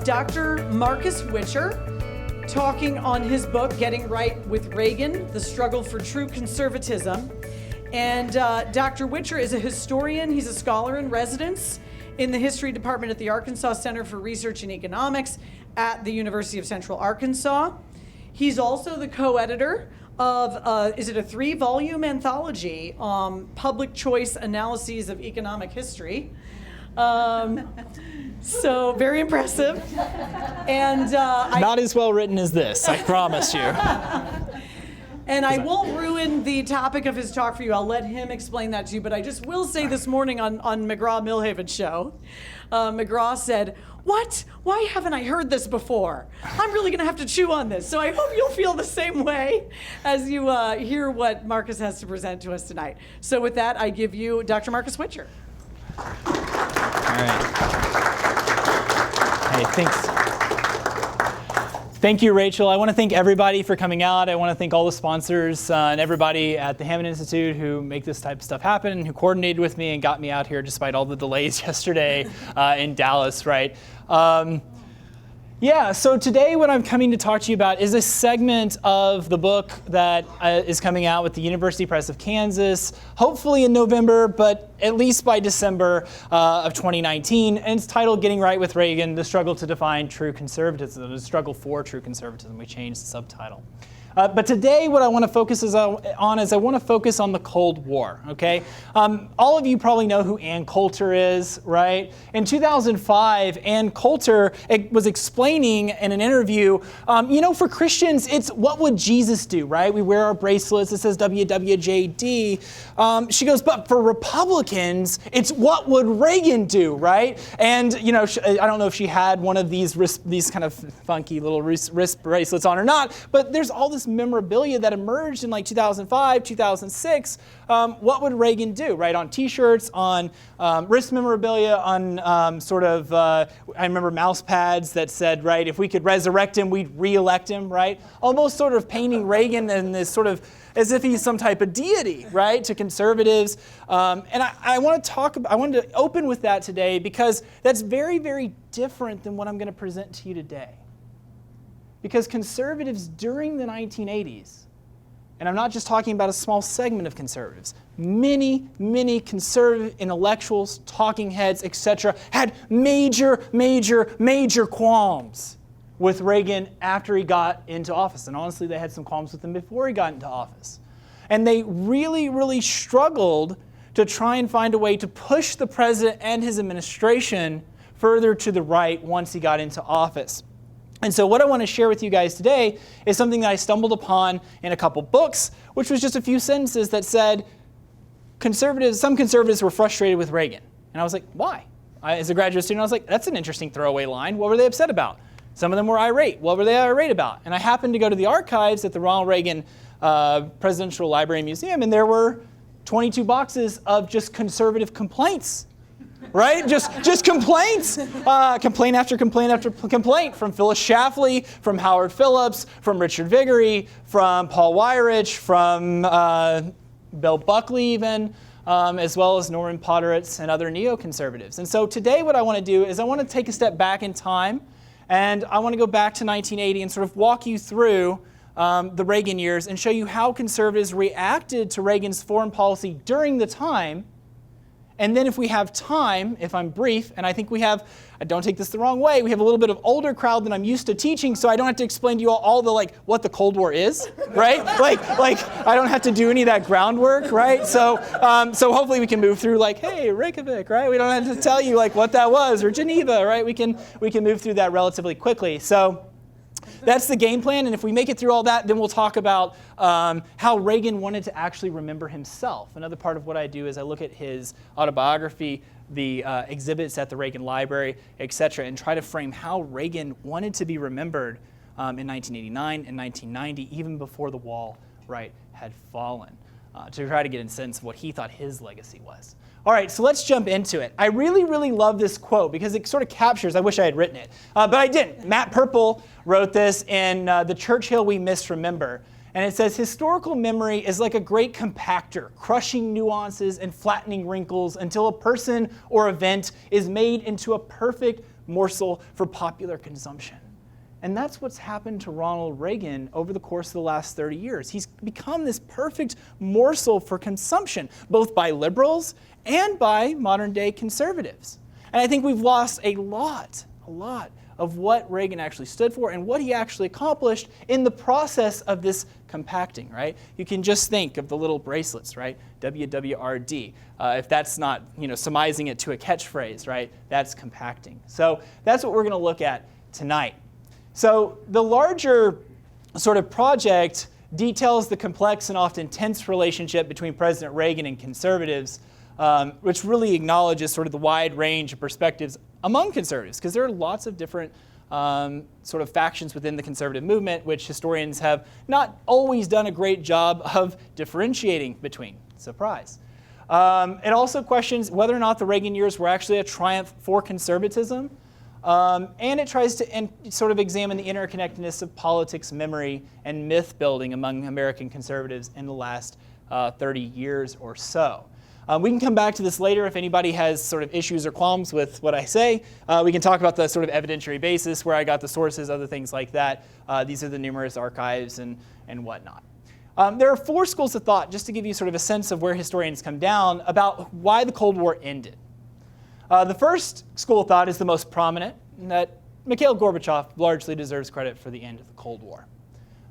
Dr. Marcus Witcher, talking on his book, Getting Right with Reagan, The Struggle for True Conservatism. And Dr. Witcher is a historian. He's a scholar in residence in the history department at the Arkansas Center for Research in Economics at the University of Central Arkansas. He's also the co-editor of, is it a 3-volume anthology, Public Choice Analyses of Economic History. So very impressive. And not as well written as this, I promise you. And I won't ruin the topic of his talk for you. I'll let him explain that to you. But I just will say this morning on McGraw-Milhaven's show, McGraw said, "What? Why haven't I heard this before? I'm really going to have to chew on this." So I hope you'll feel the same way as you hear what Marcus has to present to us tonight. So with that, I give you Dr. Marcus Witcher. All right. Hey, thanks. Thank you, Rachel. I want to thank everybody for coming out. I want to thank all the sponsors and everybody at the Hammond Institute who make this type of stuff happen and who coordinated with me and got me out here despite all the delays yesterday in Dallas, right? Yeah, so today what I'm coming to talk to you about is a segment of the book that is coming out with the University Press of Kansas, hopefully in November, but at least by December of 2019. And it's titled Getting Right with Reagan, The Struggle to Define True Conservatism, The Struggle for True Conservatism. We changed the subtitle. But today what I want to focus on is I want to focus on the Cold War, okay? All of you probably know who Ann Coulter is, right? In 2005, Ann Coulter was explaining in an interview, you know, for Christians, it's what would Jesus do, right? We wear our bracelets, it says WWJD. She goes, but for Republicans, it's what would Reagan do, right? And, you know, I don't know if she had one of these kind of funky little wrist bracelets on or not, but there's all this memorabilia that emerged in like 2005, 2006. What would Reagan do, right? On T-shirts, on wrist memorabilia, on I remember mouse pads that said, right, if we could resurrect him, we'd re-elect him, right? Almost sort of painting Reagan in this sort of as if he's some type of deity, right, to conservatives. And I wanted to open with that today because that's very, very different than what I'm going to present to you today. Because conservatives during the 1980s, and I'm not just talking about a small segment of conservatives, many, many conservative intellectuals, talking heads, etc., had major, major, major qualms with Reagan after he got into office. And honestly, they had some qualms with him before he got into office. And they really, really struggled to try and find a way to push the president and his administration further to the right once he got into office. And so what I want to share with you guys today is something that I stumbled upon in a couple books, which was just a few sentences that said some conservatives were frustrated with Reagan. And I was like, why? As a graduate student, I was like, that's an interesting throwaway line. What were they upset about? Some of them were irate. What were they irate about? And I happened to go to the archives at the Ronald Reagan Presidential Library and Museum, and there were 22 boxes of just conservative complaints. Right? Just complaints. Complaint after complaint after complaint from Phyllis Schlafly, from Howard Phillips, from Richard Viguerie, from Paul Weyrich, from Bill Buckley even, as well as Norman Podhoretz and other neoconservatives. And so today what I want to do is I want to take a step back in time, and I want to go back to 1980 and sort of walk you through the Reagan years and show you how conservatives reacted to Reagan's foreign policy during the time. And then if we have time, if I'm brief, and I think we have, don't take this the wrong way, we have a little bit of older crowd than I'm used to teaching, so I don't have to explain to you all the, like, what the Cold War is, right? like I don't have to do any of that groundwork, right? So hopefully we can move through like, hey, Reykjavik, right? We don't have to tell you like what that was, or Geneva, right? We can move through that relatively quickly. So that's the game plan, and if we make it through all that, then we'll talk about how Reagan wanted to actually remember himself. Another part of what I do is I look at his autobiography, the exhibits at the Reagan Library, etc., and try to frame how Reagan wanted to be remembered in 1989 and 1990, even before the wall, right, had fallen, to try to get a sense of what he thought his legacy was. All right, so let's jump into it. I really, really love this quote because it sort of captures, I wish I had written it, but I didn't. Matt Purple wrote this in The Churchill We Misremember. And it says, historical memory is like a great compactor, crushing nuances and flattening wrinkles until a person or event is made into a perfect morsel for popular consumption. And that's what's happened to Ronald Reagan over the course of the last 30 years. He's become this perfect morsel for consumption, both by liberals and by modern-day conservatives. And I think we've lost a lot of what Reagan actually stood for and what he actually accomplished in the process of this compacting, right? You can just think of the little bracelets, right? WWRD. If that's not, surmising it to a catchphrase, right? That's compacting. So that's what we're going to look at tonight. So the larger sort of project details the complex and often tense relationship between President Reagan and conservatives, which really acknowledges sort of the wide range of perspectives among conservatives, because there are lots of different sort of factions within the conservative movement, which historians have not always done a great job of differentiating between. Surprise. It also questions whether or not the Reagan years were actually a triumph for conservatism. And it tries to sort of examine the interconnectedness of politics, memory, and myth building among American conservatives in the last 30 years or so. We can come back to this later if anybody has sort of issues or qualms with what I say. We can talk about the sort of evidentiary basis, where I got the sources, other things like that. These are the numerous archives and whatnot. There are 4 schools of thought, just to give you sort of a sense of where historians come down, about why the Cold War ended. The first school of thought is the most prominent, in that Mikhail Gorbachev largely deserves credit for the end of the Cold War.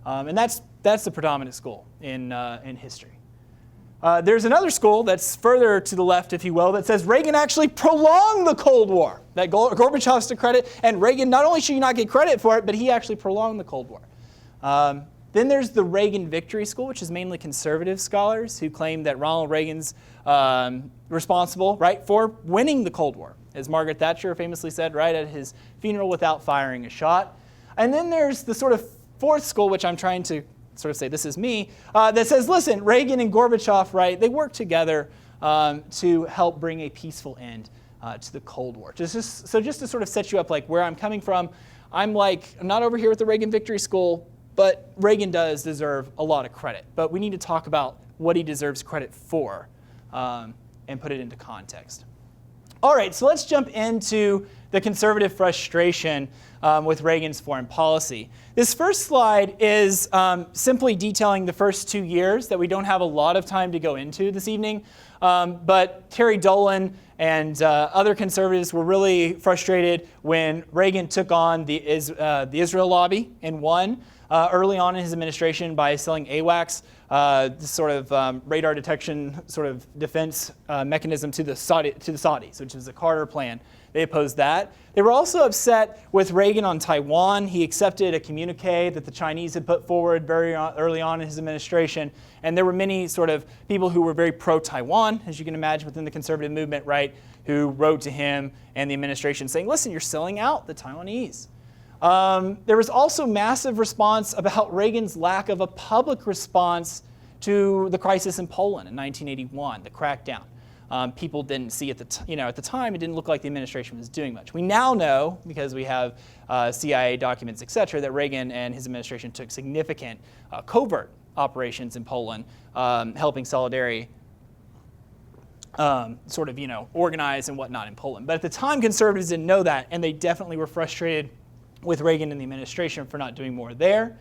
And that's the predominant school in history. There's another school that's further to the left, if you will, that says Reagan actually prolonged the Cold War. That Gorbachev's to credit, and Reagan, not only should you not get credit for it, but he actually prolonged the Cold War. Then there's the Reagan Victory School, which is mainly conservative scholars who claim that Ronald Reagan's responsible, right, for winning the Cold War, as Margaret Thatcher famously said, right, at his funeral without firing a shot. And then there's the sort of fourth school, which I'm trying to sort of say, this is me, that says, listen, Reagan and Gorbachev, right, they worked together to help bring a peaceful end to the Cold War. Just to sort of set you up like where I'm coming from, I'm not over here with the Reagan Victory School, but Reagan does deserve a lot of credit. But we need to talk about what he deserves credit for and put it into context. All right, so let's jump into the conservative frustration with Reagan's foreign policy. This first slide is simply detailing the first 2 years that we don't have a lot of time to go into this evening. But Terry Dolan and other conservatives were really frustrated when Reagan took on the Israel lobby and won early on in his administration by selling AWACS, this sort of radar detection sort of defense mechanism to the Saudis, which is the Carter plan. They opposed that. They were also upset with Reagan on Taiwan. He accepted a communique that the Chinese had put forward very early on in his administration. And there were many sort of people who were very pro-Taiwan, as you can imagine, within the conservative movement, right, who wrote to him and the administration saying, listen, you're selling out the Taiwanese. There was also massive response about Reagan's lack of a public response to the crisis in Poland in 1981, the crackdown. People didn't see at the time, it didn't look like the administration was doing much. We now know, because we have CIA documents, et cetera, that Reagan and his administration took significant covert operations in Poland, helping Solidarity organize and whatnot in Poland. But at the time, conservatives didn't know that, and they definitely were frustrated with Reagan and the administration for not doing more there.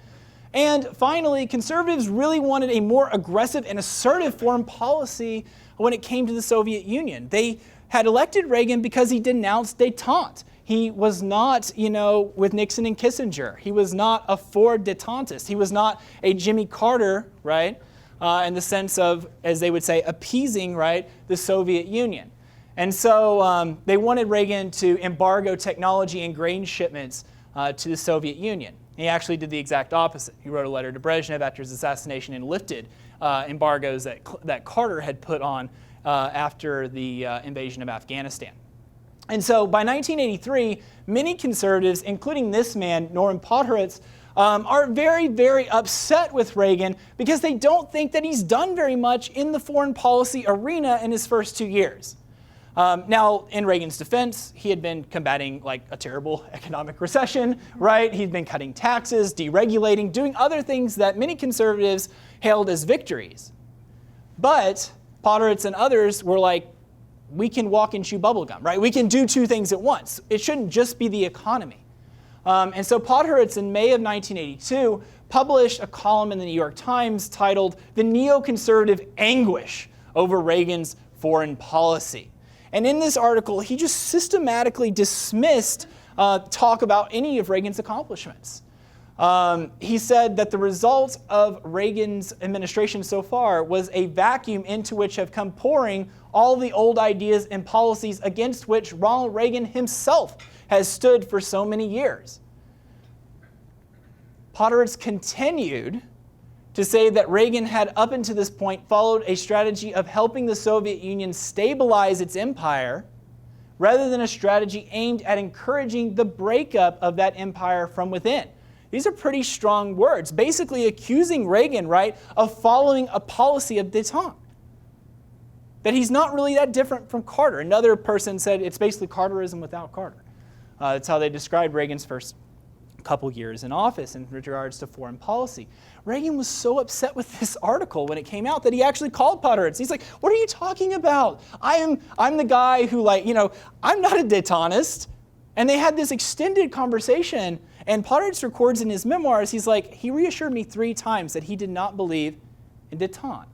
And finally, conservatives really wanted a more aggressive and assertive foreign policy when it came to the Soviet Union. They had elected Reagan because he denounced détente. He was not, with Nixon and Kissinger. He was not a Ford détentist. He was not a Jimmy Carter, right, in the sense of, as they would say, appeasing, right, the Soviet Union. And so they wanted Reagan to embargo technology and grain shipments to the Soviet Union. He actually did the exact opposite. He wrote a letter to Brezhnev after his assassination and lifted embargoes that Carter had put on after the invasion of Afghanistan. And so by 1983, many conservatives, including this man, Norman Podhoretz, are very, very upset with Reagan because they don't think that he's done very much in the foreign policy arena in his first 2 years. Now, in Reagan's defense, he had been combating like a terrible economic recession, right? He'd been cutting taxes, deregulating, doing other things that many conservatives hailed as victories. But Podhoretz and others were like, we can walk and chew bubblegum, right? We can do two things at once. It shouldn't just be the economy. And so Podhoretz in May of 1982 published a column in the New York Times titled "The NeoConservative Anguish Over Reagan's Foreign Policy." And in this article, he just systematically dismissed talk about any of Reagan's accomplishments. He said that the result of Reagan's administration so far was a vacuum into which have come pouring all the old ideas and policies against which Ronald Reagan himself has stood for so many years. Podhoretz continued to say that Reagan had up until this point followed a strategy of helping the Soviet Union stabilize its empire rather than a strategy aimed at encouraging the breakup of that empire from within. These are pretty strong words, basically accusing Reagan, right, of following a policy of détente. That he's not really that different from Carter. Another person said it's basically Carterism without Carter. That's how they described Reagan's first couple years in office in regards to foreign policy. Reagan was so upset with this article when it came out that he actually called Podhoretz. He's like, "What are you talking about? I'm the guy who, like, I'm not a détentist." And they had this extended conversation, and Podhoretz records in his memoirs, he's like, he reassured me 3 times that he did not believe in détente.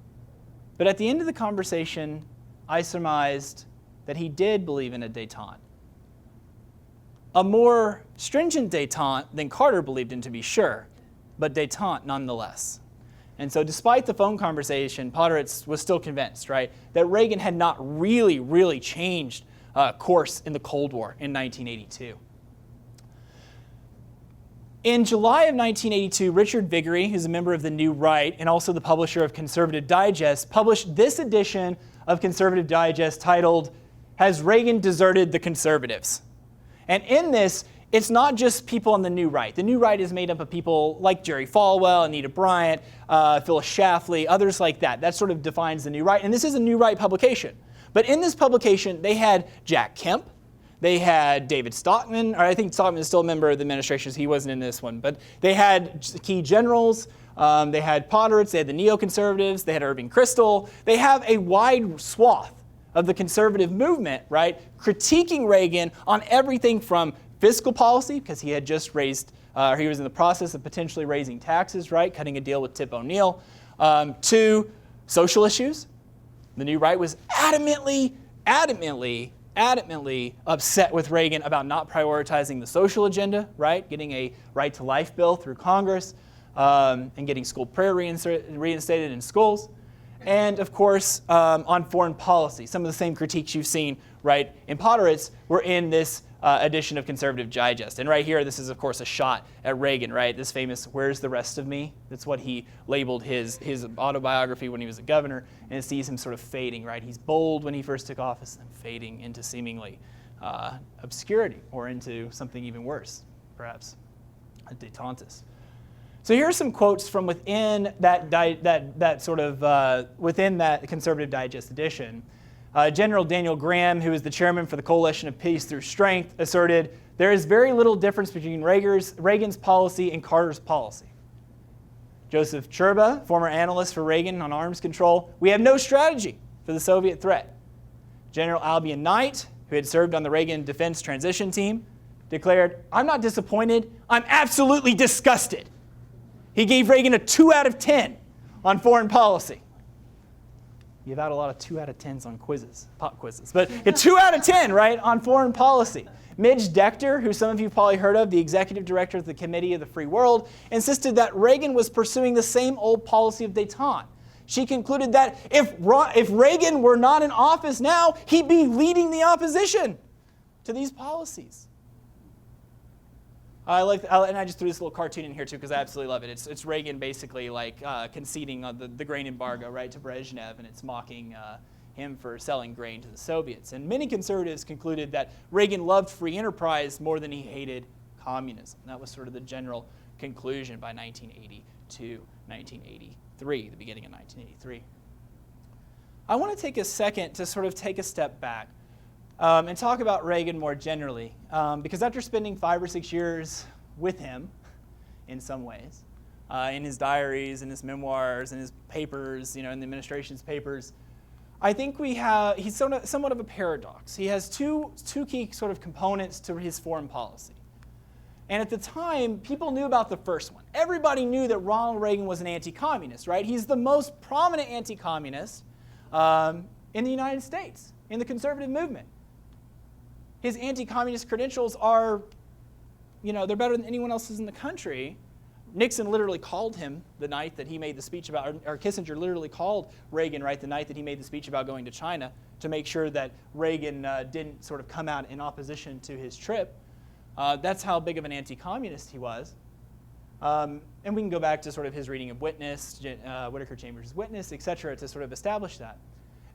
But at the end of the conversation, I surmised that he did believe in a détente. A more stringent détente than Carter believed in, to be sure, but détente nonetheless. And so despite the phone conversation, Podhoretz was still convinced, right, that Reagan had not really changed course in the Cold War in 1982. In July of 1982, Richard Viguerie, who's a member of the New Right and also the publisher of Conservative Digest, published this edition of Conservative Digest titled, "Has Reagan Deserted the Conservatives?" And in this, it's not just people on the New Right. The New Right is made up of people like Jerry Falwell, Anita Bryant, Phyllis Schlafly, others like that. That sort of defines the New Right. And this is a New Right publication. But in this publication, they had Jack Kemp, they had David Stockman, or I think Stockman is still a member of the administration, so he wasn't in this one. But they had key generals, they had Podhoretz, they had the neoconservatives, they had Irving Kristol. They have a wide swath of the conservative movement, right, critiquing Reagan on everything from fiscal policy, because he had just raised, he was in the process of potentially raising taxes, right, cutting a deal with Tip O'Neill, to social issues. The New Right was adamantly upset with Reagan about not prioritizing the social agenda, right, getting a right to life bill through Congress, and getting school prayer reinstated in schools. And of course, on foreign policy, some of the same critiques you've seen, right, in Podhoretz were in this edition of Conservative Digest. And right here, this is of course a shot at Reagan, right? This famous "Where's the rest of me?" That's what he labeled his autobiography when he was a governor. And it sees him sort of fading, right? He's bold when he first took office, then fading into seemingly obscurity or into something even worse, perhaps a détentist. So here are some quotes from within within that Conservative Digest edition. General Daniel Graham, who is the chairman for the Coalition of Peace Through Strength, asserted, "There is very little difference between Reagan's policy and Carter's policy." Joseph Churba, former analyst for Reagan on arms control, "We have no strategy for the Soviet threat." General Albion Knight, who had served on the Reagan Defense Transition Team, declared, "I'm not disappointed, I'm absolutely disgusted." He gave Reagan a 2 out of 10 on foreign policy. You've had a lot of 2 out of 10s on quizzes, pop quizzes, but a 2 out of 10, right, on foreign policy. Midge Decter, who some of you probably heard of, the executive director of the Committee of the Free World, insisted that Reagan was pursuing the same old policy of détente. She concluded that if Reagan were not in office now, he'd be leading the opposition to these policies. And I just threw this little cartoon in here too because I absolutely love it. It's Reagan basically like conceding on the grain embargo, right, to Brezhnev, and it's mocking him for selling grain to the Soviets. And many conservatives concluded that Reagan loved free enterprise more than he hated communism. That was sort of the general conclusion by 1982, 1983, the beginning of 1983. I want to take a second to sort of take a step back and talk about Reagan more generally, because after spending 5 or 6 years with him, in some ways, in his diaries, in his memoirs, in his papers, in the administration's papers, I think he's somewhat of a paradox. He has two key sort of components to his foreign policy. And at the time, people knew about the first one. Everybody knew that Ronald Reagan was an anti-communist, right? He's the most prominent anti-communist in the United States, in the conservative movement. His anti-communist credentials are, they're better than anyone else's in the country. Nixon literally called him the night that he made the speech about, or Kissinger literally called Reagan, right, the night that he made the speech about going to China to make sure that Reagan didn't sort of come out in opposition to his trip. That's how big of an anti-communist he was. And we can go back to sort of his reading of Witness, Whittaker Chambers' Witness, et cetera, to sort of establish that.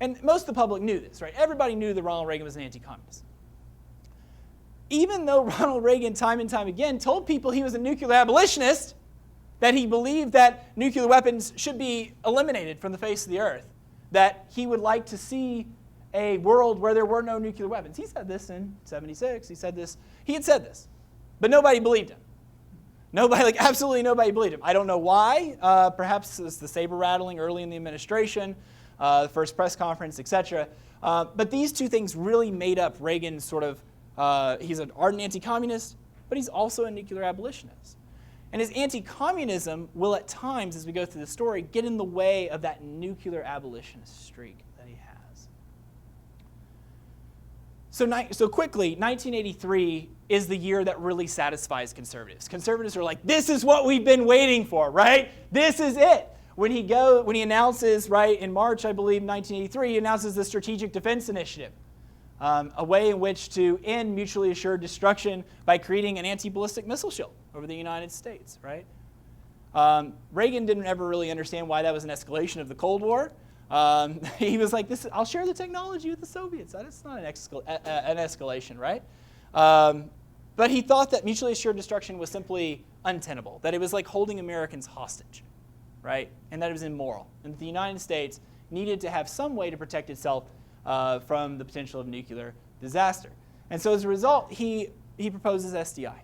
And most of the public knew this, right? Everybody knew that Ronald Reagan was an anti-communist. Even though Ronald Reagan, time and time again, told people he was a nuclear abolitionist, that he believed that nuclear weapons should be eliminated from the face of the earth, that he would like to see a world where there were no nuclear weapons. He said this in '76. He had said this, but nobody believed him. Absolutely nobody believed him. I don't know why. Perhaps it's the saber rattling early in the administration, the first press conference, etc. But these two things really made up Reagan's sort of, he's an ardent anti-communist, but he's also a nuclear abolitionist. And his anti-communism will at times, as we go through the story, get in the way of that nuclear abolitionist streak that he has. So quickly, 1983 is the year that really satisfies conservatives. Conservatives are like, this is what we've been waiting for, right? This is it. When he announces, right, in March, I believe, 1983, he announces the Strategic Defense Initiative, a way in which to end mutually assured destruction by creating an anti-ballistic missile shield over the United States, right? Reagan didn't ever really understand why that was an escalation of the Cold War. He was like, I'll share the technology with the Soviets. That's not an escalation, right? But he thought that mutually assured destruction was simply untenable, that it was like holding Americans hostage, right? And that it was immoral, and that the United States needed to have some way to protect itself from the potential of nuclear disaster. And so as a result, he proposes SDI.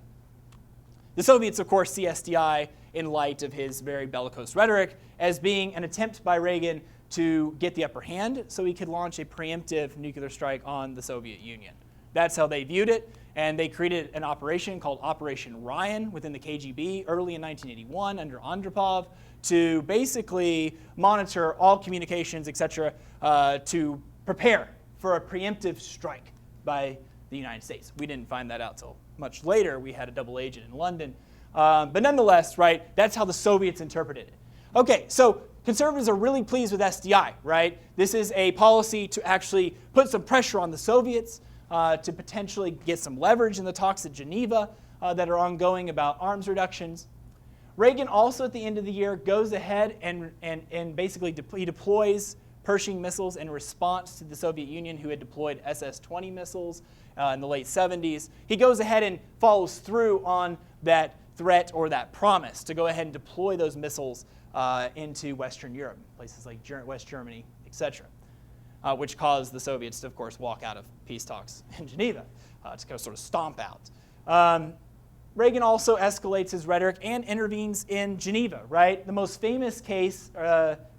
The Soviets, of course, see SDI in light of his very bellicose rhetoric as being an attempt by Reagan to get the upper hand so he could launch a preemptive nuclear strike on the Soviet Union. That's how they viewed it, and they created an operation called Operation Ryan within the KGB early in 1981 under Andropov to basically monitor all communications, etc., to prepare for a preemptive strike by the United States. We didn't find that out till much later. We had a double agent in London. But nonetheless, right, that's how the Soviets interpreted it. Okay, so conservatives are really pleased with SDI, right? This is a policy to actually put some pressure on the Soviets to potentially get some leverage in the talks at Geneva that are ongoing about arms reductions. Reagan also at the end of the year goes ahead and basically he deploys Pershing missiles in response to the Soviet Union, who had deployed SS-20 missiles in the late 70s. He goes ahead and follows through on that threat or that promise to go ahead and deploy those missiles into Western Europe, places like West Germany, etc., which caused the Soviets to, of course, walk out of peace talks in Geneva to kind of sort of stomp out. Reagan also escalates his rhetoric and intervenes in Geneva, right? The most famous case,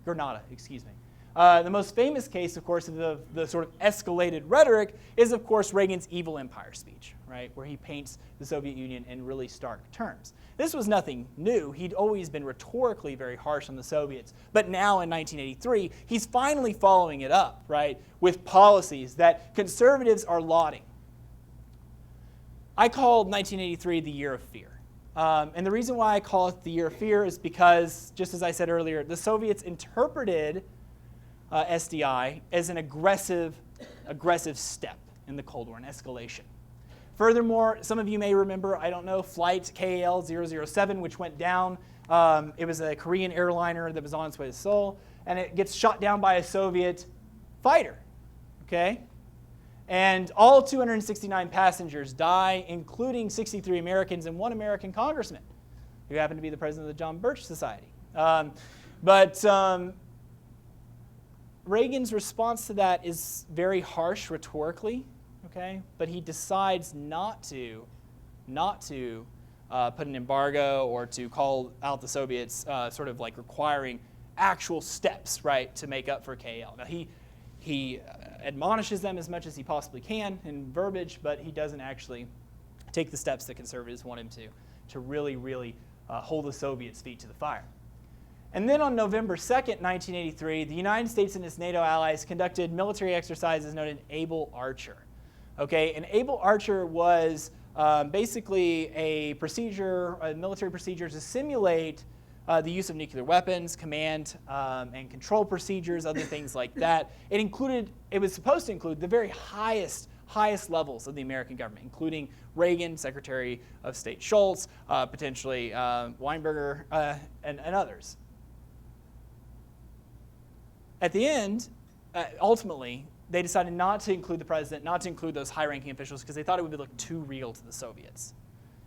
Grenada, excuse me. The most famous case, of course, of the sort of escalated rhetoric is, of course, Reagan's Evil Empire speech, right, where he paints the Soviet Union in really stark terms. This was nothing new. He'd always been rhetorically very harsh on the Soviets. But now in 1983, he's finally following it up, right, with policies that conservatives are lauding. I called 1983 the year of fear. And the reason why I call it the year of fear is because, just as I said earlier, the Soviets interpreted SDI as an aggressive step in the Cold War, an escalation. Furthermore, some of you may remember, I don't know, flight KAL-007, which went down. It was a Korean airliner that was on its way to Seoul, and it gets shot down by a Soviet fighter, okay? And all 269 passengers die, including 63 Americans and one American congressman, who happened to be the president of the John Birch Society. Reagan's response to that is very harsh rhetorically, okay? But he decides not to put an embargo or to call out the Soviets, sort of like requiring actual steps, right, to make up for KL. Now he He admonishes them as much as he possibly can in verbiage, but he doesn't actually take the steps that conservatives want him to really, really hold the Soviets' feet to the fire. And then on November 2nd, 1983, the United States and its NATO allies conducted military exercises known as Able Archer. Okay, and Able Archer was basically a military procedure to simulate the use of nuclear weapons, command and control procedures, other things like that. It was supposed to include the very highest levels of the American government, including Reagan, Secretary of State Schultz, potentially Weinberger, and others. At the end, ultimately, they decided not to include the president, not to include those high-ranking officials, because they thought it would look too real to the Soviets.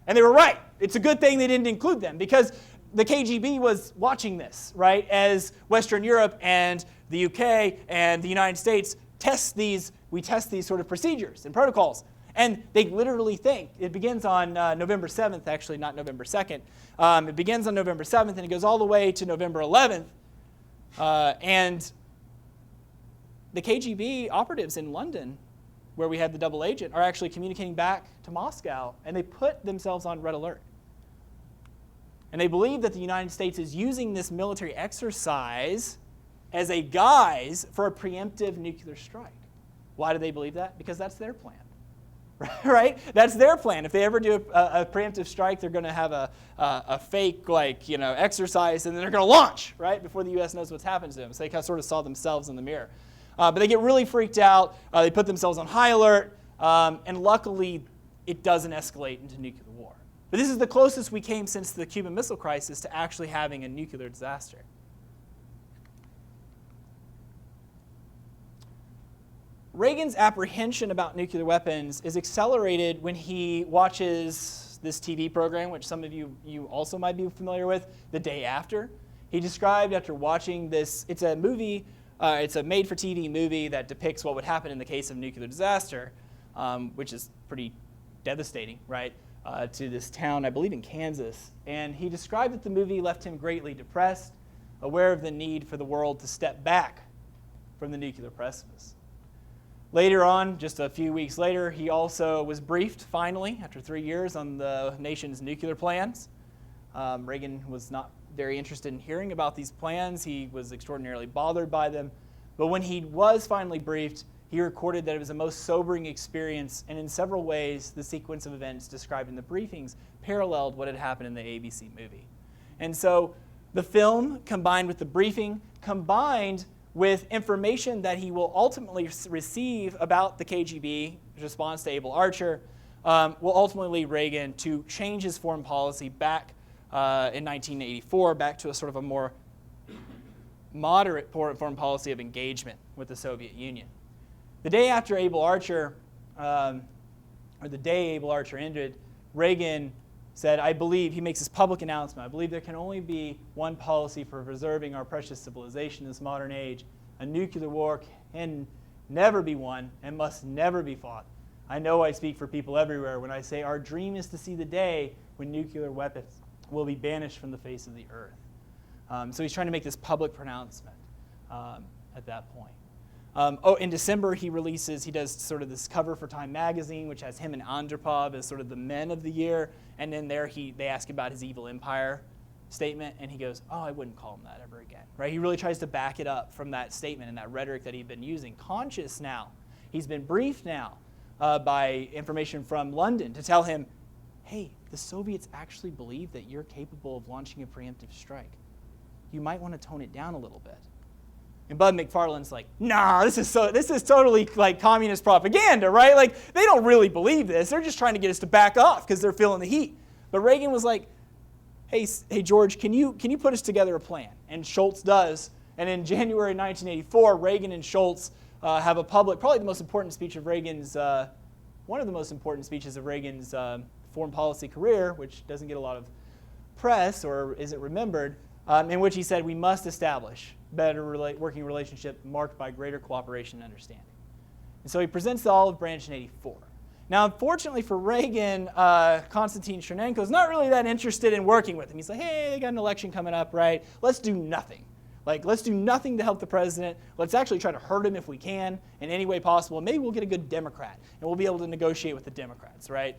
And they were right. It's a good thing they didn't include them, because the KGB was watching this, right, as Western Europe and the UK and the United States test these sort of procedures and protocols. And they literally think, it begins on November 7th, actually not November 2nd. It begins on November 7th, and it goes all the way to November 11th. And the KGB operatives in London, where we had the double agent, are actually communicating back to Moscow, and they put themselves on red alert. And they believe that the United States is using this military exercise as a guise for a preemptive nuclear strike. Why do they believe that? Because that's their plan. Right? That's their plan. If they ever do a preemptive strike, they're going to have a fake exercise, and then they're going to launch right before the U.S. knows what's happened to them. So they kind of sort of saw themselves in the mirror. But they get really freaked out. They put themselves on high alert, and luckily it doesn't escalate into nuclear war. But this is the closest we came since the Cuban Missile Crisis to actually having a nuclear disaster. Reagan's apprehension about nuclear weapons is accelerated when he watches this TV program, which some of you also might be familiar with, The Day After. He described after watching this, it's a movie, it's a made-for-TV movie that depicts what would happen in the case of nuclear disaster, which is pretty devastating, right, to this town, I believe in Kansas. And he described that the movie left him greatly depressed, aware of the need for the world to step back from the nuclear precipice. Later on, just a few weeks later, he also was briefed, finally, after 3 years, on the nation's nuclear plans. Reagan was not very interested in hearing about these plans. He was extraordinarily bothered by them. But when he was finally briefed, he recorded that it was a most sobering experience, and in several ways, the sequence of events described in the briefings paralleled what had happened in the ABC movie. And so the film, combined with the briefing, combined with information that he will ultimately receive about the KGB response to Able Archer, will ultimately lead Reagan to change his foreign policy back in 1984, back to a sort of a more moderate foreign policy of engagement with the Soviet Union. The day after Able Archer, or the day Able Archer ended, Reagan said, I believe, he makes this public announcement, I believe there can only be one policy for preserving our precious civilization in this modern age. A nuclear war can never be won and must never be fought. I know I speak for people everywhere when I say our dream is to see the day when nuclear weapons will be banished from the face of the earth. So he's trying to make this public pronouncement at that point. In December, he does sort of this cover for Time magazine, which has him and Andropov as sort of the men of the year. And then there they ask about his evil empire statement, and he goes, I wouldn't call him that ever again. Right? He really tries to back it up from that statement and that rhetoric that he'd been using. Conscious now. He's been briefed now by information from London to tell him, hey, the Soviets actually believe that you're capable of launching a preemptive strike. You might want to tone it down a little bit. And Bud McFarlane's like, nah, this is totally like communist propaganda, right? Like, they don't really believe this. They're just trying to get us to back off because they're feeling the heat. But Reagan was like, hey George, can you put us together a plan? And Schultz does. And in January 1984, Reagan and Schultz have a public, probably the most important speech of Reagan's, one of the most important speeches of Reagan's foreign policy career, which doesn't get a lot of press or isn't remembered, in which he said we must establish better working relationship marked by greater cooperation and understanding. And so he presents the olive branch in 84. Now, unfortunately for Reagan, Konstantin Chernenko is not really that interested in working with him. He's like, hey, they got an election coming up, right? Let's do nothing. Like, let's do nothing to help the president. Let's actually try to hurt him if we can in any way possible. And maybe we'll get a good Democrat, and we'll be able to negotiate with the Democrats, right?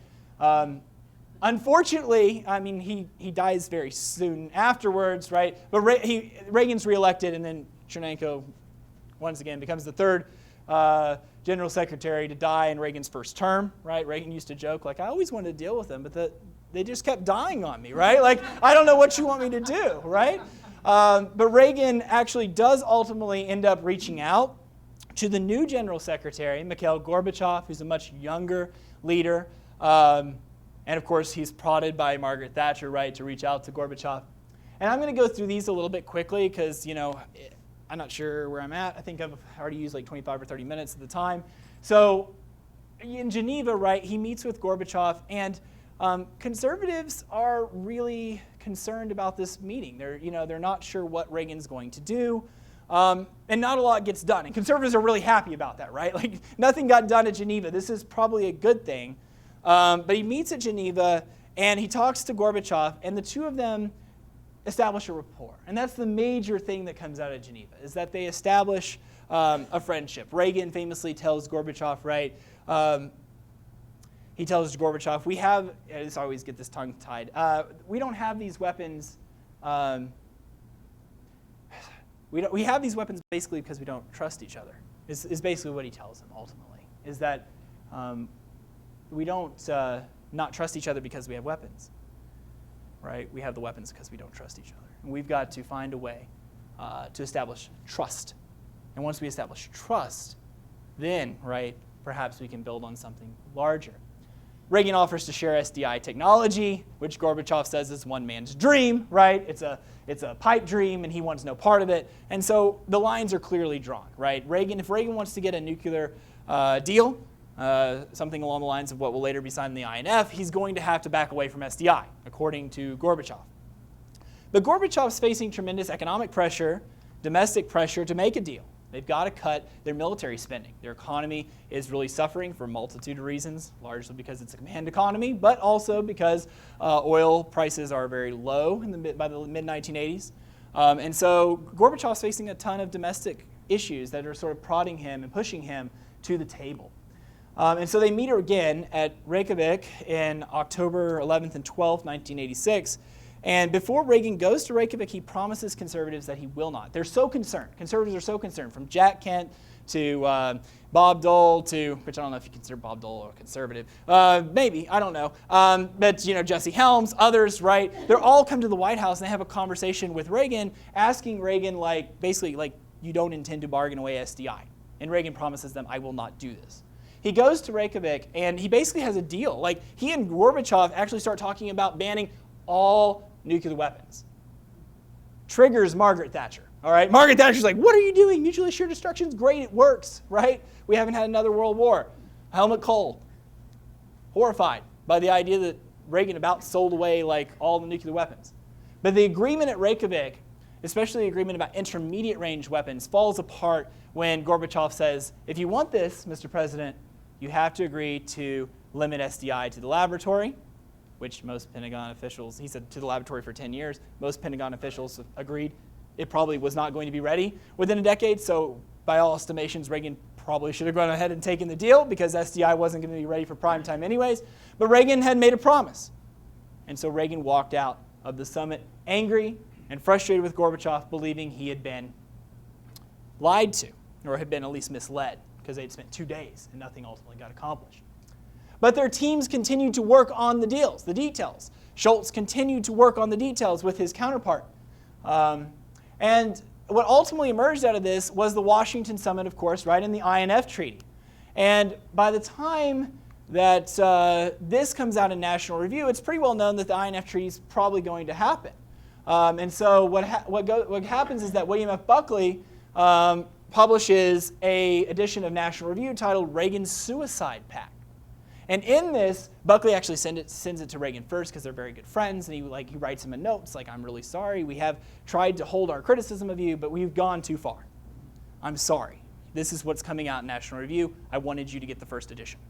Unfortunately, I mean, he dies very soon afterwards, right? But Reagan's reelected, and then Chernenko, once again, becomes the third general secretary to die in Reagan's first term, right? Reagan used to joke, like, I always wanted to deal with them, but they just kept dying on me, right? Like, I don't know what you want me to do, right? But Reagan actually does ultimately end up reaching out to the new general secretary, Mikhail Gorbachev, who's a much younger leader. And of course, he's prodded by Margaret Thatcher, right, to reach out to Gorbachev. And I'm going to go through these a little bit quickly because, you know, I'm not sure where I'm at. I think I've already used like 25 or 30 minutes of the time. So in Geneva, right, he meets with Gorbachev, and conservatives are really concerned about this meeting. They're not sure what Reagan's going to do, and not a lot gets done. And conservatives are really happy about that, right? Like, nothing got done at Geneva. This is probably a good thing. But he meets at Geneva, and he talks to Gorbachev, and the two of them establish a rapport. And that's the major thing that comes out of Geneva, is that they establish a friendship. Reagan famously tells Gorbachev, right, he tells Gorbachev, we have, I just always get this tongue-tied, we don't have these weapons, we have these weapons basically because we don't trust each other, is basically what he tells him ultimately, is that we don't not trust each other because we have weapons, right? We have the weapons because we don't trust each other. And we've got to find a way to establish trust. And once we establish trust, then, right, perhaps we can build on something larger. Reagan offers to share SDI technology, which Gorbachev says is one man's dream, right? It's a pipe dream, and he wants no part of it. And so the lines are clearly drawn, right? If Reagan wants to get a nuclear deal, something along the lines of what will later be signed in the INF, he's going to have to back away from SDI, according to Gorbachev. But Gorbachev's facing tremendous economic pressure, domestic pressure to make a deal. They've got to cut their military spending. Their economy is really suffering for a multitude of reasons, largely because it's a command economy, but also because oil prices are very low by the mid-1980s. And so Gorbachev's facing a ton of domestic issues that are sort of prodding him and pushing him to the table. And so they meet again at Reykjavik in October 11th and 12th, 1986. And before Reagan goes to Reykjavik, he promises conservatives that he will not. They're so concerned. Conservatives are so concerned, from Jack Kent to Bob Dole to, which I don't know if you consider Bob Dole a conservative. Maybe, I don't know. But, you know, Jesse Helms, others, right? They're all come to the White House and they have a conversation with Reagan, asking Reagan, like, basically, like, you don't intend to bargain away SDI. And Reagan promises them, I will not do this. He goes to Reykjavik and he basically has a deal. Like, he and Gorbachev actually start talking about banning all nuclear weapons. Triggers Margaret Thatcher. All right, Margaret Thatcher's like, what are you doing? Mutually assured destruction's great, it works, right? We haven't had another world war. Helmut Kohl, horrified by the idea that Reagan about sold away like all the nuclear weapons. But the agreement at Reykjavik, especially the agreement about intermediate range weapons, falls apart when Gorbachev says, if you want this, Mr. President, you have to agree to limit SDI to the laboratory, which most Pentagon officials, he said to the laboratory for 10 years, most Pentagon officials agreed it probably was not going to be ready within a decade. So by all estimations, Reagan probably should have gone ahead and taken the deal because SDI wasn't going to be ready for prime time anyways. But Reagan had made a promise. And so Reagan walked out of the summit angry and frustrated with Gorbachev, believing he had been lied to, or had been at least misled, because they'd spent 2 days and nothing ultimately got accomplished. But their teams continued to work on the details. Schultz continued to work on the details with his counterpart. And what ultimately emerged out of this was the Washington summit, of course, right, in the INF Treaty. And by the time that this comes out in National Review, it's pretty well known that the INF Treaty is probably going to happen. And so what happens is that William F. Buckley publishes an edition of National Review titled Reagan's Suicide Pact. And in this, Buckley actually sends it to Reagan first because they're very good friends, and he writes him a note. It's like, I'm really sorry. We have tried to hold our criticism of you, but we've gone too far. I'm sorry. This is what's coming out in National Review. I wanted you to get the first edition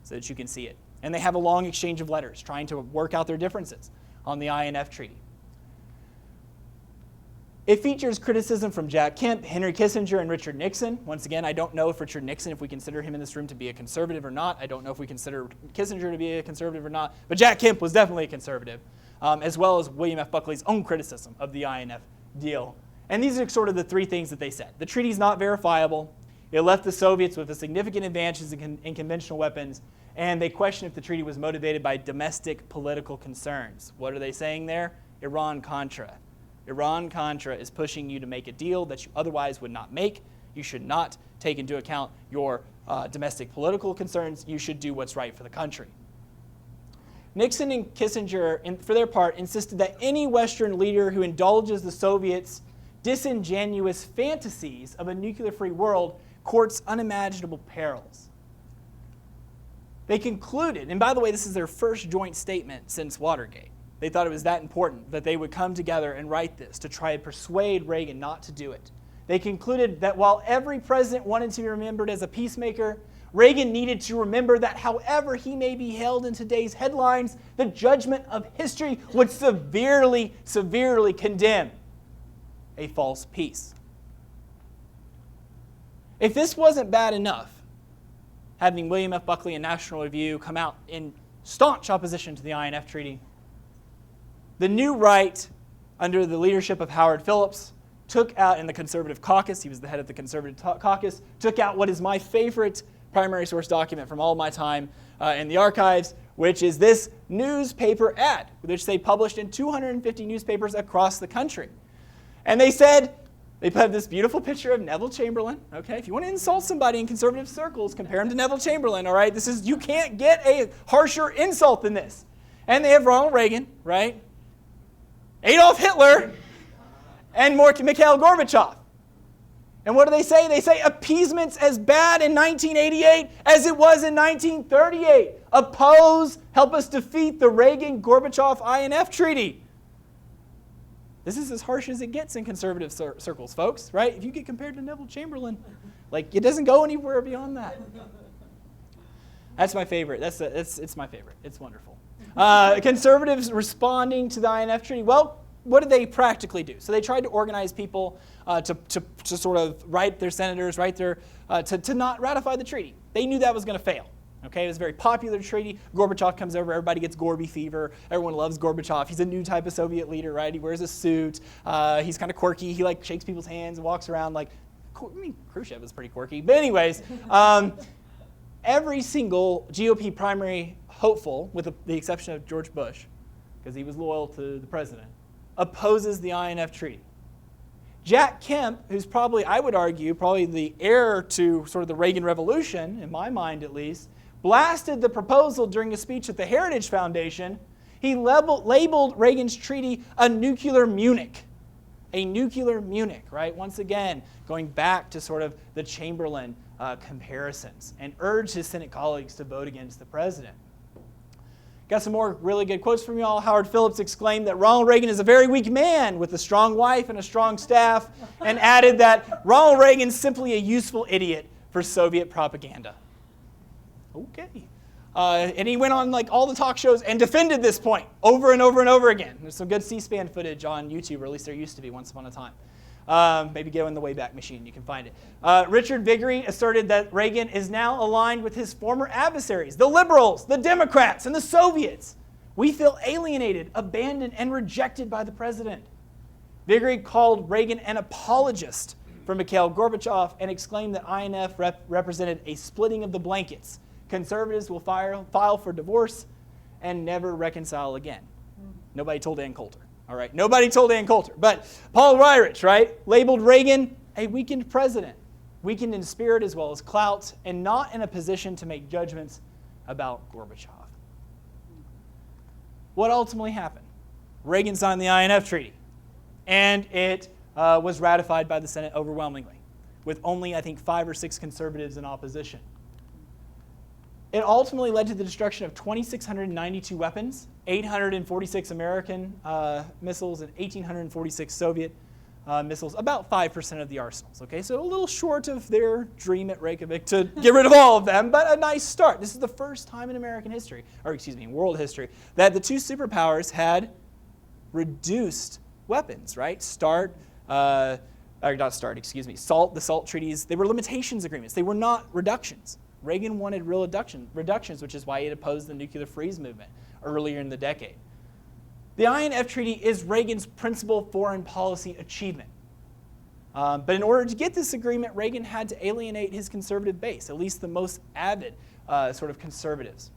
so that you can see it. And they have a long exchange of letters trying to work out their differences on the INF Treaty. It features criticism from Jack Kemp, Henry Kissinger, and Richard Nixon. Once again, I don't know if Richard Nixon, if we consider him in this room to be a conservative or not. I don't know if we consider Kissinger to be a conservative or not. But Jack Kemp was definitely a conservative, as well as William F. Buckley's own criticism of the INF deal. And these are sort of the three things that they said. The treaty is not verifiable. It left the Soviets with a significant advances in conventional weapons. And they question if the treaty was motivated by domestic political concerns. What are they saying there? Iran-Contra. Iran-Contra is pushing you to make a deal that you otherwise would not make. You should not take into account your domestic political concerns. You should do what's right for the country. Nixon and Kissinger, for their part, insisted that any Western leader who indulges the Soviets' disingenuous fantasies of a nuclear-free world courts unimaginable perils. They concluded, and by the way, this is their first joint statement since Watergate. They thought it was that important that they would come together and write this to try and persuade Reagan not to do it. They concluded that while every president wanted to be remembered as a peacemaker, Reagan needed to remember that however he may be held in today's headlines, the judgment of history would severely, severely condemn a false peace. If this wasn't bad enough, having William F. Buckley and National Review come out in staunch opposition to the INF Treaty, the new right, under the leadership of Howard Phillips, took out in the Conservative Caucus, he was the head of the Conservative Caucus, took out what is my favorite primary source document from all my time in the archives, which is this newspaper ad, which they published in 250 newspapers across the country. And they said, they put this beautiful picture of Neville Chamberlain. Okay, if you want to insult somebody in conservative circles, compare him to Neville Chamberlain, all right? You can't get a harsher insult than this. And they have Ronald Reagan, right? Adolf Hitler, and Mikhail Gorbachev. And what do they say? They say appeasement's as bad in 1988 as it was in 1938. Oppose, help us defeat the Reagan-Gorbachev INF Treaty. This is as harsh as it gets in conservative circles, folks, right? If you get compared to Neville Chamberlain, like it doesn't go anywhere beyond that. That's my favorite. It's my favorite. It's wonderful. Conservatives responding to the INF Treaty. Well, what did they practically do? So they tried to organize people to sort of write their senators, to not ratify the treaty. They knew that was going to fail. Okay, it was a very popular treaty. Gorbachev comes over, everybody gets Gorby fever. Everyone loves Gorbachev. He's a new type of Soviet leader, right? He wears a suit. He's kind of quirky. He like shakes people's hands and walks around like, I mean, Khrushchev is pretty quirky. But anyways, every single GOP primary hopeful, with the exception of George Bush, because he was loyal to the president, opposes the INF Treaty. Jack Kemp, who's probably, I would argue, probably the heir to sort of the Reagan Revolution, in my mind at least, blasted the proposal during a speech at the Heritage Foundation. He labeled Reagan's treaty a nuclear Munich. A nuclear Munich, right? Once again, going back to sort of the Chamberlain comparisons, and urged his Senate colleagues to vote against the president. Got some more really good quotes from y'all. Howard Phillips exclaimed that Ronald Reagan is a very weak man with a strong wife and a strong staff, and added that Ronald Reagan is simply a useful idiot for Soviet propaganda. Okay. And he went on like all the talk shows and defended this point over and over and over again. There's some good C-SPAN footage on YouTube, or at least there used to be once upon a time. Maybe go in the Wayback Machine, you can find it. Richard Viguerie asserted that Reagan is now aligned with his former adversaries, the liberals, the Democrats, and the Soviets. We feel alienated, abandoned, and rejected by the president. Viguerie called Reagan an apologist for Mikhail Gorbachev and exclaimed that INF represented a splitting of the blankets. Conservatives will file for divorce and never reconcile again. Nobody told Ann Coulter. All right, nobody told Ann Coulter. But Paul Weyrich, right, labeled Reagan a weakened president, weakened in spirit as well as clout, and not in a position to make judgments about Gorbachev. What ultimately happened? Reagan signed the INF Treaty, and it was ratified by the Senate overwhelmingly, with only, I think, 5 or 6 conservatives in opposition. It ultimately led to the destruction of 2,692 weapons, 846 American missiles, and 1,846 Soviet missiles, about 5% of the arsenals. Okay, so a little short of their dream at Reykjavik to get rid of all of them, but a nice start. This is the first time in American history, or excuse me, world history, that the two superpowers had reduced weapons, right? Start the SALT treaties, they were limitations agreements. They were not reductions. Reagan wanted real reductions, which is why he opposed the nuclear freeze movement earlier in the decade. The INF Treaty is Reagan's principal foreign policy achievement. But in order to get this agreement, Reagan had to alienate his conservative base, at least the most avid sort of conservatives.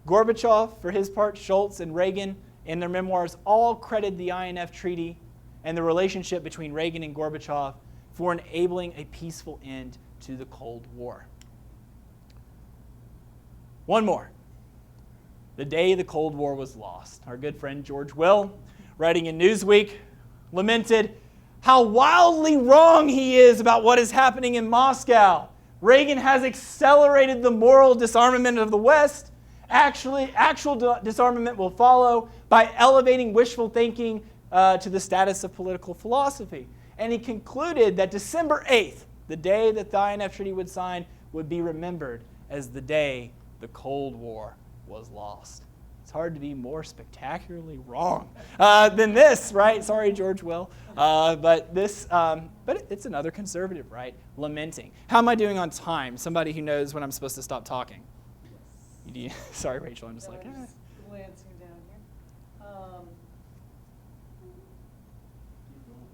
Gorbachev, for his part, Shultz, and Reagan, in their memoirs, all credited the INF Treaty and the relationship between Reagan and Gorbachev for enabling a peaceful end to the Cold War. One more. The day the Cold War was lost. Our good friend George Will, writing in Newsweek, lamented how wildly wrong he is about what is happening in Moscow. Reagan has accelerated the moral disarmament of the West. Actual disarmament will follow by elevating wishful thinking to the status of political philosophy. And he concluded that December 8th, the day that the INF Treaty would sign, would be remembered as the day the Cold War was lost. It's hard to be more spectacularly wrong than this, right? Sorry, George Will. But it's another conservative, right? Lamenting. How am I doing on time? Somebody who knows when I'm supposed to stop talking. Yes. Sorry, Rachel. I'm just like, just glancing down here.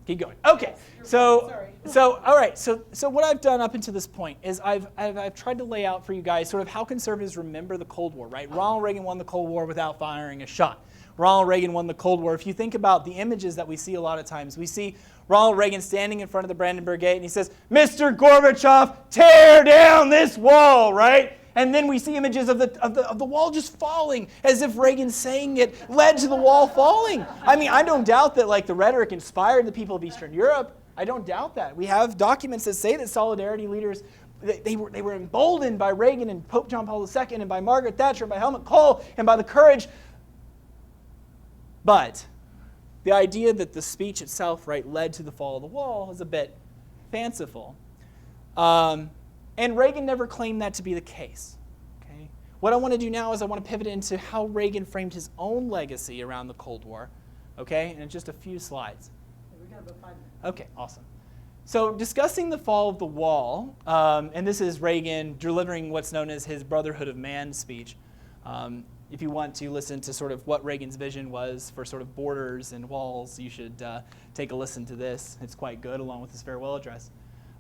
Keep going. Okay. So what I've done up until this point is I've tried to lay out for you guys sort of how conservatives remember the Cold War, right? Ronald Reagan won the Cold War without firing a shot. Ronald Reagan won the Cold War. If you think about the images that we see a lot of times, we see Ronald Reagan standing in front of the Brandenburg Gate and he says, "Mr. Gorbachev, tear down this wall," right? And then we see images of the wall just falling, as if Reagan saying it led to the wall falling. I mean, I don't doubt that like the rhetoric inspired the people of Eastern Europe. I don't doubt that. We have documents that say that solidarity leaders, they were emboldened by Reagan and Pope John Paul II and by Margaret Thatcher and by Helmut Kohl and by the courage. But the idea that the speech itself, right, led to the fall of the wall is a bit fanciful. And Reagan never claimed that to be the case. Okay? What I want to do now is I want to pivot into how Reagan framed his own legacy around the Cold War. Okay? In just a few slides. We got about 5 minutes. Okay, awesome. So discussing the fall of the wall, and this is Reagan delivering what's known as his Brotherhood of Man speech. If you want to listen to sort of what Reagan's vision was for sort of borders and walls, you should take a listen to this. It's quite good, along with his farewell address.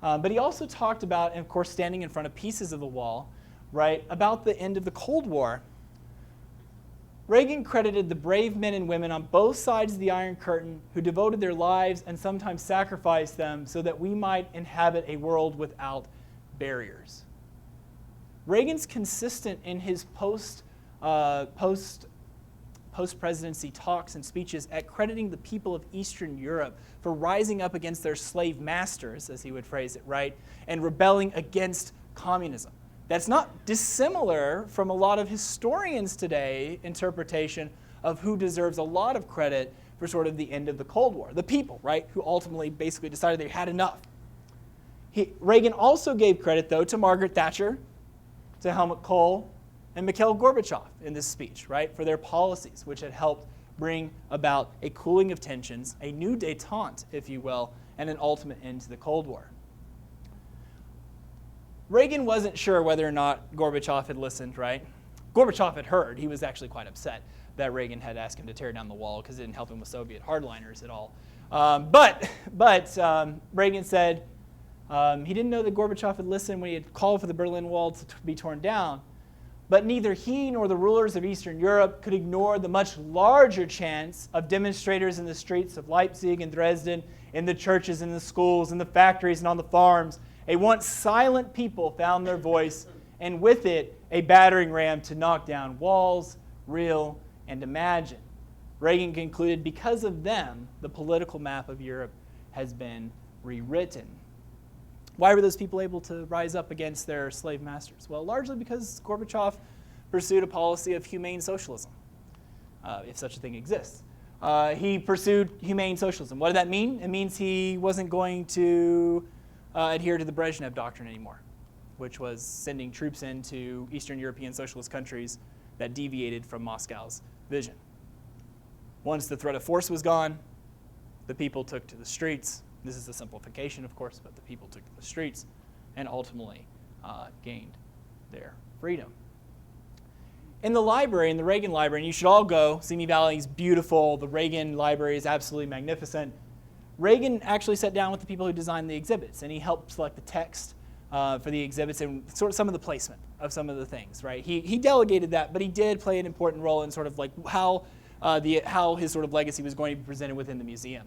But he also talked about, and of course, standing in front of pieces of the wall, right, about the end of the Cold War. Reagan credited the brave men and women on both sides of the Iron Curtain who devoted their lives and sometimes sacrificed them so that we might inhabit a world without barriers. Reagan's consistent in his post-presidency talks and speeches at crediting the people of Eastern Europe for rising up against their slave masters, as he would phrase it, right, and rebelling against communism. That's not dissimilar from a lot of historians today interpretation of who deserves a lot of credit for sort of the end of the Cold War. The people, right, who ultimately basically decided they had enough. Reagan also gave credit, though, to Margaret Thatcher, to Helmut Kohl, and Mikhail Gorbachev in this speech, right, for their policies, which had helped bring about a cooling of tensions, a new détente, if you will, and an ultimate end to the Cold War. Reagan wasn't sure whether or not Gorbachev had listened, right? Gorbachev had heard. He was actually quite upset that Reagan had asked him to tear down the wall because it didn't help him with Soviet hardliners at all. But Reagan said he didn't know that Gorbachev had listened when he had called for the Berlin Wall to be torn down. But neither he nor the rulers of Eastern Europe could ignore the much larger chance of demonstrators in the streets of Leipzig and Dresden, in the churches and the schools, in the factories and on the farms. A once silent people found their voice, and with it, a battering ram to knock down walls, real and imagined. Reagan concluded, because of them, the political map of Europe has been rewritten. Why were those people able to rise up against their slave masters? Well, largely because Gorbachev pursued a policy of humane socialism, if such a thing exists. He pursued humane socialism. What did that mean? It means he wasn't going to adhere to the Brezhnev doctrine anymore, which was sending troops into Eastern European socialist countries that deviated from Moscow's vision. Once the threat of force was gone, the people took to the streets. This is a simplification, of course, but the people took to the streets and ultimately gained their freedom. In the library, in the Reagan Library, and you should all go, Simi Valley is beautiful, the Reagan Library is absolutely magnificent. Reagan actually sat down with the people who designed the exhibits, and he helped select the text for the exhibits and sort of some of the placement of some of the things, right? He delegated that, but he did play an important role in sort of like how his sort of legacy was going to be presented within the museum.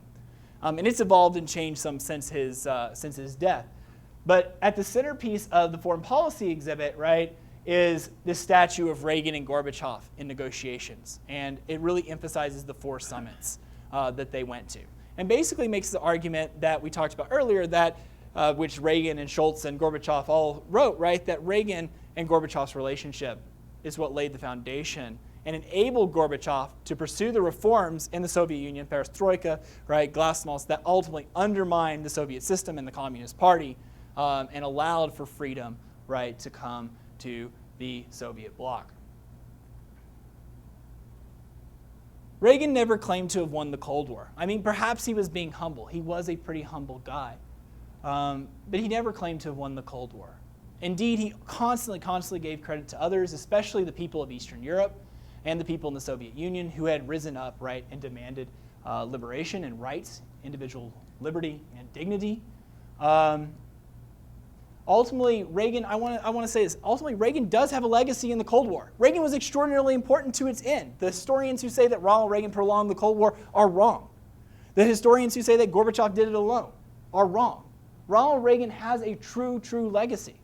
And it's evolved and changed some since his death. But at the centerpiece of the foreign policy exhibit, right, is this statue of Reagan and Gorbachev in negotiations. And it really emphasizes the 4 summits that they went to. And basically makes the argument that we talked about earlier, that which Reagan and Schultz and Gorbachev all wrote, right, that Reagan and Gorbachev's relationship is what laid the foundation and enabled Gorbachev to pursue the reforms in the Soviet Union, perestroika, right, glasnost, that ultimately undermined the Soviet system and the Communist Party and allowed for freedom, right, to come to the Soviet bloc. Reagan never claimed to have won the Cold War. I mean, perhaps he was being humble. He was a pretty humble guy. But he never claimed to have won the Cold War. Indeed, he constantly gave credit to others, especially the people of Eastern Europe and the people in the Soviet Union who had risen up, right, and demanded liberation and rights, individual liberty and dignity. Ultimately, Reagan, I want to say this, ultimately Reagan does have a legacy in the Cold War. Reagan was extraordinarily important to its end. The historians who say that Ronald Reagan prolonged the Cold War are wrong. The historians who say that Gorbachev did it alone are wrong. Ronald Reagan has a true legacy.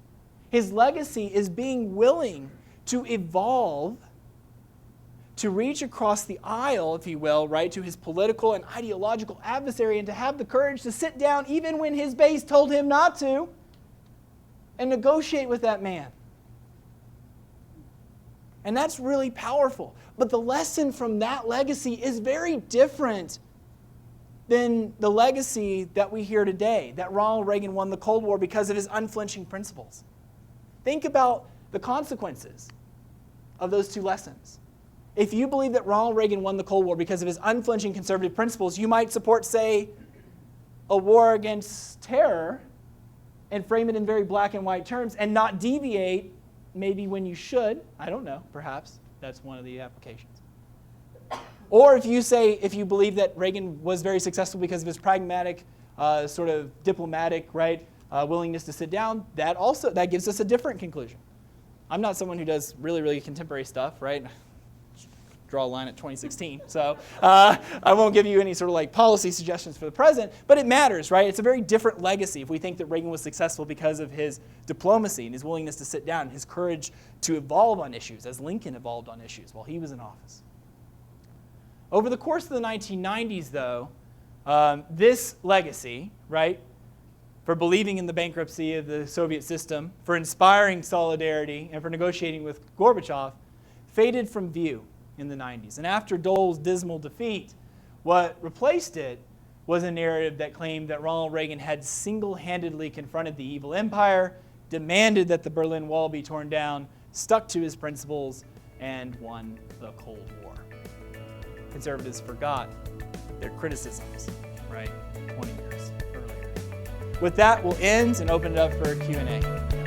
His legacy is being willing to evolve, to reach across the aisle, if you will, right, to his political and ideological adversary, and to have the courage to sit down even when his base told him not to, and negotiate with that man. And that's really powerful. But the lesson from that legacy is very different than the legacy that we hear today, that Ronald Reagan won the Cold War because of his unflinching principles. Think about the consequences of those 2 lessons. If you believe that Ronald Reagan won the Cold War because of his unflinching conservative principles, you might support, say, a war against terror and frame it in very black and white terms and not deviate maybe when you should. I don't know, perhaps that's one of the applications. Or if you believe that Reagan was very successful because of his pragmatic, sort of diplomatic, right, willingness to sit down, that gives us a different conclusion. I'm not someone who does really contemporary stuff, right? Draw a line at 2016. So I won't give you any sort of like policy suggestions for the present, but it matters, right? It's a very different legacy if we think that Reagan was successful because of his diplomacy and his willingness to sit down, his courage to evolve on issues, as Lincoln evolved on issues while he was in office. Over the course of the 1990s, though, this legacy, right, for believing in the bankruptcy of the Soviet system, for inspiring solidarity, and for negotiating with Gorbachev, faded from view in the 90s. And after Dole's dismal defeat, what replaced it was a narrative that claimed that Ronald Reagan had single-handedly confronted the evil empire, demanded that the Berlin Wall be torn down, stuck to his principles, and won the Cold War. Conservatives forgot their criticisms, right, 20 years earlier. With that, we'll end and open it up for Q&A.